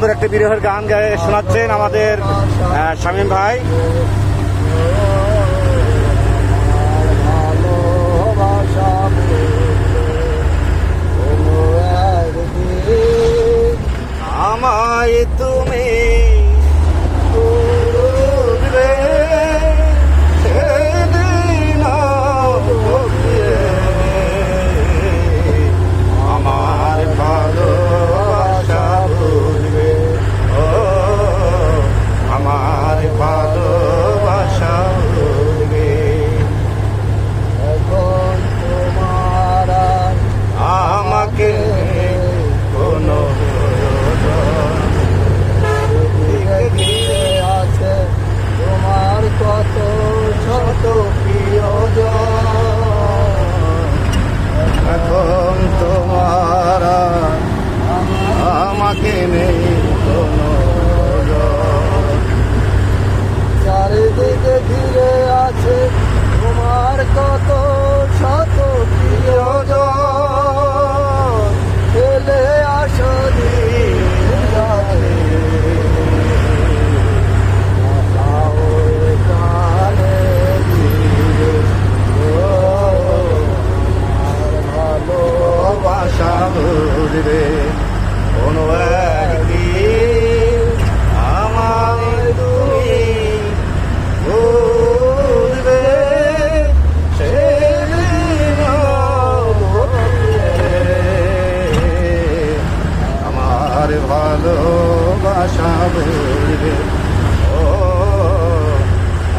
সুন্দর একটা বিরহের গান গায়ে শোনাচ্ছেন আমাদের শামীম ভাই। আমায় তুমি আমার ভালোবাসা ভুলবে, ও আমার ভালোবাসা ভুলবে। এখন তোমার আমাকে কোনো ঘিরে আছে তোমার কত শত প্রিয়জন। এখন তোমার আমাকে নেই কোনো চারিদিকে ঘিরে আছে তোমার কত শত প্রিয়জন। ফেলে আসো ভালোবাসা ভুলবে কোনো একদিন, আমায় তুমি ভুলবে সেদিন আমার ভালোবাসা ভুলবে, ও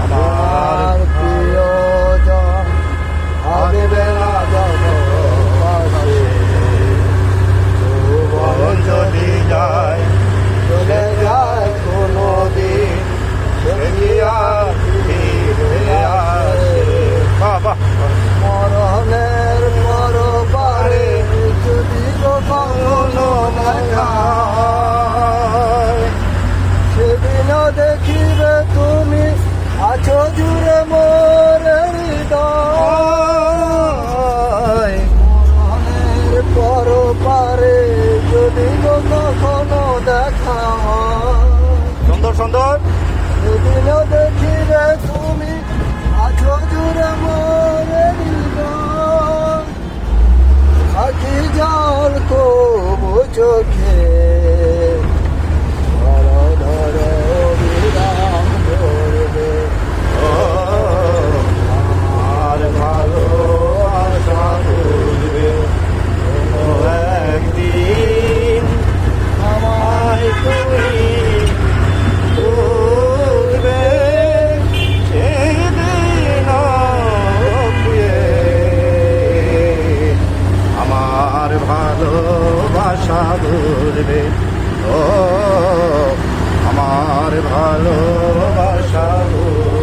আমার প্রিয়জন ভাববে না জীবন যদি যায় চলে যায় কোনো দিন, সে কি আর ফিরে আসে? বাবা মরণের পরপারে যদি কখনো দেখা হয়, সেদিনও দেখিবে তুমি আছো জুড়ে মোর হৃদয়। মরণের পরপারে যদি কখনো দেখা হয়, সুন্দর সুন্দর সেদিনও দেখিবে তুমি আছো জুড়ে মোর হৃদয়। আখি জল কবু চোখে ধরো ধরো বিরাম ধরবে, ও আমার ভালোবাসা ভুলবে কোনো একদিন, আমায় তুমি ভুলবে সেদিন প্রিয়ে, আমার ভালোবাসা ভুলবে, ও আমার ভালোবাসা ভুলবে।